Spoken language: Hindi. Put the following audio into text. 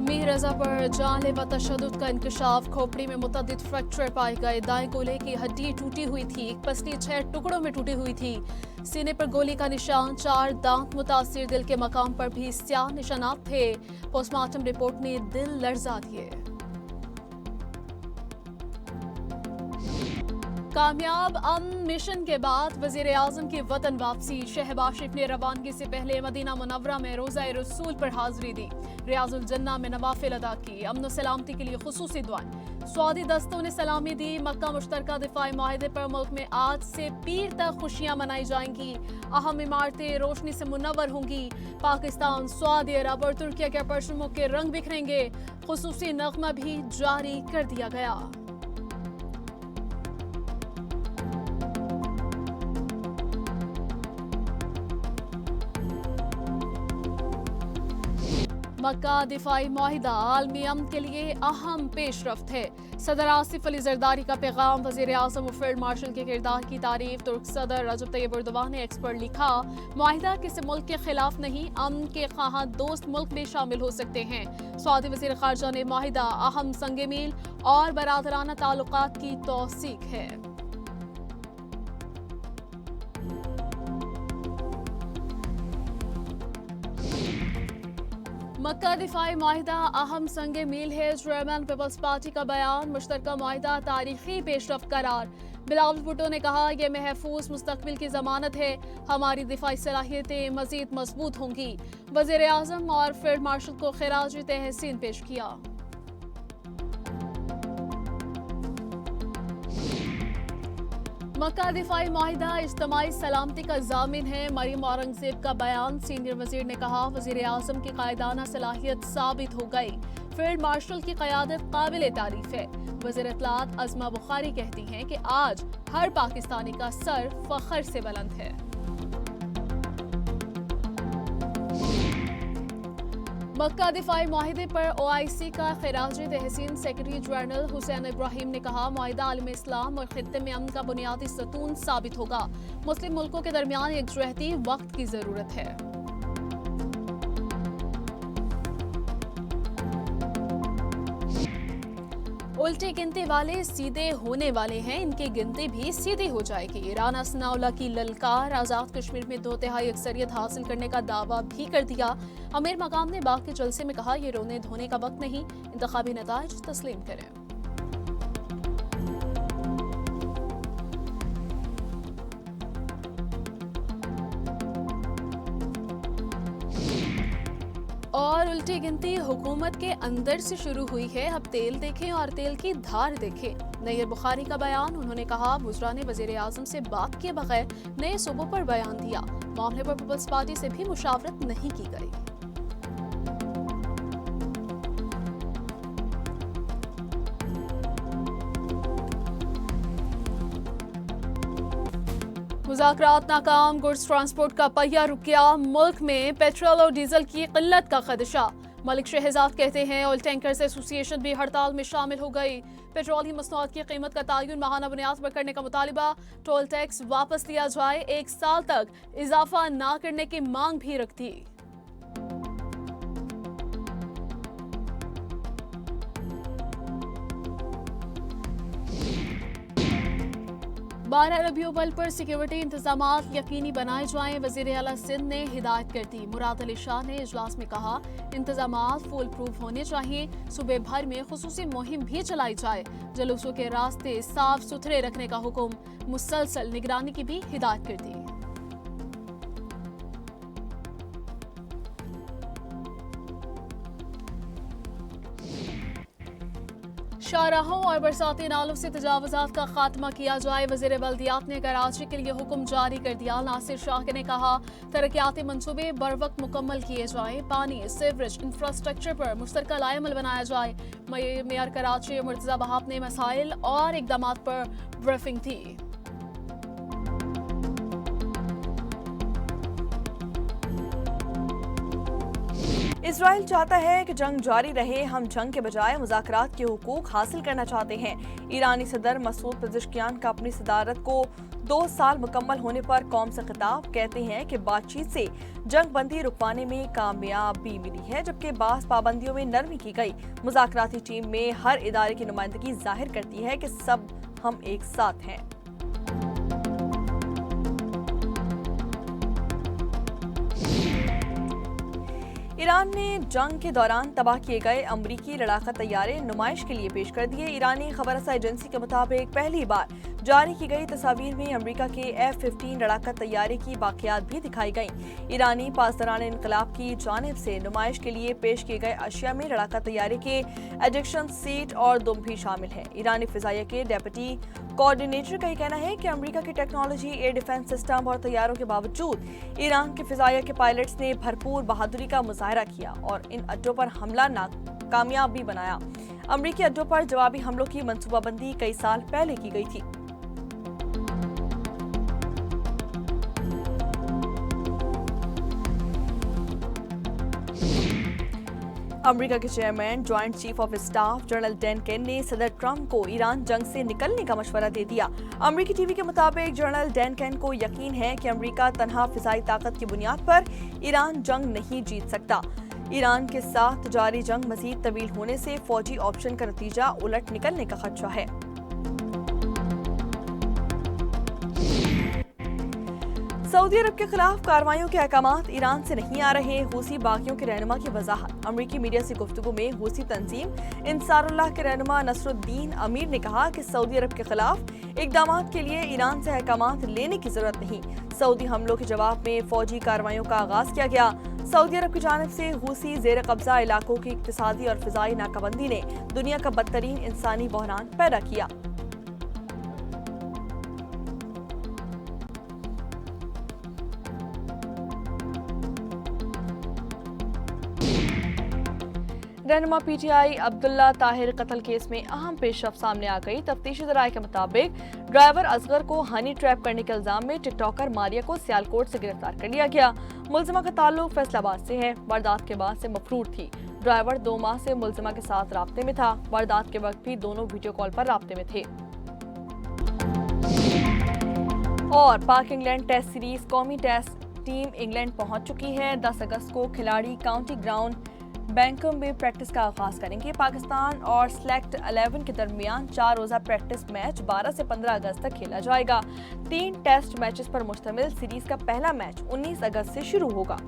मीर रजा पर जानलेवा तशद्दुद का इंकशाफ। खोपड़ी में मुतअद्दिद फ्रैक्चर पाए गए। दाएं गोले की हड्डी टूटी हुई थी। एक पसली 6 टुकड़ों में टूटी हुई थी। सीने पर गोली का निशान, 4 दांत मुतासिर। दिल के मकाम पर भी स्याह निशानात थे। पोस्टमार्टम रिपोर्ट ने दिल लर्जा दिए। कामयाब अमन मिशन के बाद वजीर आजम की वतन वापसी। शहबाज शरीफ ने रवानगी से पहले मदीना मुनव्वरा में रोज़ा रसूल पर हाजिरी दी। रियाजुल जन्ना में नवाफिल अदा की। अमन सलामती के लिए खुसूसी दुआएं। सऊदी दस्तों ने सलामी दी। मक्का मुश्तरका दिफाई माहिदे पर मुल्क में आज से पीर तक खुशियां मनाई जाएंगी। अहम इमारतें रोशनी से मुनव्वर होंगी। पाकिस्तान, सऊदी अरब और तुर्किया के परचमों के रंग बिखरेंगे। खुसूसी नगमा भी जारी कर दिया गया। मक्का दिफाई माहिदा आलमी अमन के लिए अहम पेशरफ्त है। सदर आसिफ अली जरदारी का पैगाम। वजीर आजम और फील्ड मार्शल के किरदार की तारीफ। तुर्क सदर रजब तैयब एर्दोगान ने एक्स पर लिखा, माहिदा किसी मुल्क के खिलाफ नहीं, अमन के ख्वाह दोस्त मुल्क में शामिल हो सकते हैं। सऊदी वजीर खारजा ने माहिदा अहम संग मील और बरादराना ताल्लुकात की तौसीक है। मक्का दिफाई माहिदा अहम संग मील है। चेयरमैन पीपल्स पार्टी का बयान। मुश्तरका माहिदा तारीखी पेशरफ्त करार। बिलावल भुट्टो ने कहा, यह महफूज मुस्तकबिल की जमानत है। हमारी दिफाई सलाहियतें मजीद मजबूत होंगी। वजीर आजम और फील्ड मार्शल को खिराज तहसीन पेश किया। मक्का दिफाई माहिदा इज्तमाई सलामती का जामिन है। मरीम औरंगजेब का बयान। सीनियर वजीर ने कहा, वजीर आजम की कायदाना सलाहियत साबित हो गई। फील्ड मार्शल की क़यादत काबिल तारीफ है। वज़ीर इत्तलात अज़मा बुखारी कहती हैं कि आज हर पाकिस्तानी का सर फख्र से बुलंद है। मक्का दिफाई माहिदे पर OIC का खिराज तहसीन। सेक्रेटरी जनरल हुसैन इब्राहिम ने कहा, माहिदा आलम इस्लाम और खित्ते में अमन का बुनियादी सतून साबित होगा। मुस्लिम मुल्कों के दरमियान एकजुहती वक्त की जरूरत है। उल्टी गिनती वाले सीधे होने वाले हैं, इनकी गिनती भी सीधी हो जाएगी। राना सनाउल्लाह की ललकार। आजाद कश्मीर में 2/3 अक्सरियत हासिल करने का दावा भी कर दिया। अमीर मकाम ने बाग के जलसे में कहा, ये रोने धोने का वक्त नहीं, इंतखाबी नताइज तस्लीम करें। और उल्टी गिनती हुकूमत के अंदर से शुरू हुई है। अब तेल देखें और तेल की धार देखें। नैयर बुखारी का बयान। उन्होंने कहा, मुजरा ने वजीर आजम से बात किए बगैर नए सूबों पर बयान दिया। मामले पर पीपल्स पार्टी से भी मुशावरत नहीं की गई। मुज़ाकरात नाकाम। गुड्स ट्रांसपोर्ट का पहिया रुक गया। मुल्क में पेट्रोल और डीजल की किल्लत का खदशा। मलिक शहजाद कहते हैं, ऑयल टैंकर्स एसोसिएशन भी हड़ताल में शामिल हो गई। पेट्रोलियम मसनूआत की कीमत का तयन माहाना बुनियाद पर करने का मुतालिबा। टोल टैक्स वापस लिया जाए। 1 साल तक इजाफा न करने की मांग भी रख दी। 12 रबीउल अव्वल पर सिक्योरिटी इंतजामात यकीनी बनाए जाएं। वजीर आला सिंध ने हिदायत कर दी। मुराद अली शाह ने इजलास में कहा, इंतजामात फुल प्रूफ होने चाहिए। सूबे भर में खुसूसी मुहिम भी चलाई जाए। जलूसों के रास्ते साफ सुथरे रखने का हुक्म। मुसलसल निगरानी की भी हिदायत कर दी। शाहराहों और बरसाती नालों से तजावुजात का खात्मा किया जाए। वजीर बल्दियात ने कराची के लिए हुक्म जारी कर दिया। नासिर शाह ने कहा, तरक्याती मंसूबे बर वक्त मुकम्मल किए जाए। पानी, सीवरेज, इंफ्रास्ट्रक्चर पर मुश्तरका लाएमल बनाया जाए। मेयर कराची मुर्तजा बहाब ने मसाइल और इकदामात पर ब्रीफिंग थी। इजराइल चाहता है कि जंग जारी रहे। हम जंग के बजाय मुज़ाकरात के हुकूक हासिल करना चाहते हैं। ईरानी सदर मसूद पेज़ेश्कियान का अपनी सदारत को 2 साल मुकम्मल होने पर कौम से खिताब, कहते हैं कि बातचीत से जंग बंदी रुकवाने में कामयाबी मिली है, जबकि बास पाबंदियों में नरमी की गई। मुज़ाकराती टीम में हर इदारे की नुमाइंदगी जाहिर करती है कि सब हम एक साथ हैं। ईरान ने जंग के दौरान तबाह किए गए अमरीकी लड़ाका तैयारे नुमाइश के लिए पेश कर दिए। ईरानी खबरसा एजेंसी के मुताबिक पहली बार जारी की गई तस्वीर में अमेरिका के F-15 लड़ाका तैयारे की बाकियात भी दिखाई गई। ईरानी पासदारान इनकलाब की जानिब से नुमाइश के लिए पेश किए गए अशिया में लड़ाका तैयारे के एजेक्शन सीट और दुम भी शामिल है। ईरानी फिजाइया के डेप्यूटी कोऑर्डिनेटर का कहना है कि अमेरिका की टेक्नोलॉजी, एयर डिफेंस सिस्टम और तैयारों के बावजूद ईरान के फिजाइया के पायलट्स ने भरपूर बहादुरी का मुजाहरा किया और इन अड्डों पर हमला कामयाब भी बनाया। अमरीकी अड्डों पर जवाबी हमलों की मंसूबाबंदी कई साल पहले की गई थी। अमेरिका के chairman joint chief of staff general Dan Caine ने सदर ट्रंप को ईरान जंग से निकलने का मशवरा दे दिया। अमेरिकी टीवी के मुताबिक जनरल डैन केन को यकीन है कि अमेरिका तनहा फिजाई ताकत की बुनियाद पर ईरान जंग नहीं जीत सकता। ईरान के साथ जारी जंग मजीद तवील होने से फौजी ऑप्शन का नतीजा उलट निकलने का खदशा है। सऊदी अरब के खिलाफ कार्रवाइयों के अहकामात ईरान से नहीं आ रहे। हूसी बागियों के रहनुमा की वजाहत। अमरीकी मीडिया से गुफ्तगू में हूसी तंजीम इंसारुल्लाह के रहनुमा नसरुद्दीन अमीर ने कहा कि सऊदी अरब के खिलाफ इकदामात के लिए ईरान से अहकामात लेने की जरूरत नहीं। सऊदी हमलों के जवाब में फौजी कार्रवाइयों का आगाज किया गया। सऊदी अरब की जानिब से हूसी जेर कब्जा इलाकों की इक्तिसादी और फिजाई नाकाबंदी ने दुनिया का बदतरीन इंसानी बहरान पैदा किया। रहनुमा पीटीआई अब्दुल्ला ताहिर कत्ल केस में अहम पेशरफ सामने आ गई। तफ्तीशी ज़राए के मुताबिक ड्राइवर असगर को हनी ट्रैप करने के इल्जाम में टिकटॉकर मारिया को सियालकोट से गिरफ्तार कर लिया गया। मुलजिमा का ताल्लुक फैसलाबाद से है। वारदात के बाद से मफरूर थी। ड्राइवर 2 माह से मुलजिमा के साथ राब्ते में था। वारदात के वक्त भी दोनों वीडियो कॉल पर राब्ते में थे। और पाक इंग्लैंड टेस्ट सीरीज कौमी टेस्ट टीम इंग्लैंड पहुंच चुकी है। 10 अगस्त को खिलाड़ी काउंटी ग्राउंड बैंकम में प्रैक्टिस का आगाज करेंगे। पाकिस्तान और सेलेक्ट 11 के दरमियान 4 रोजा प्रैक्टिस मैच 12 से 15 अगस्त तक खेला जाएगा। 3 टेस्ट मैचेस पर मुश्तमिल सीरीज का पहला मैच 19 अगस्त से शुरू होगा।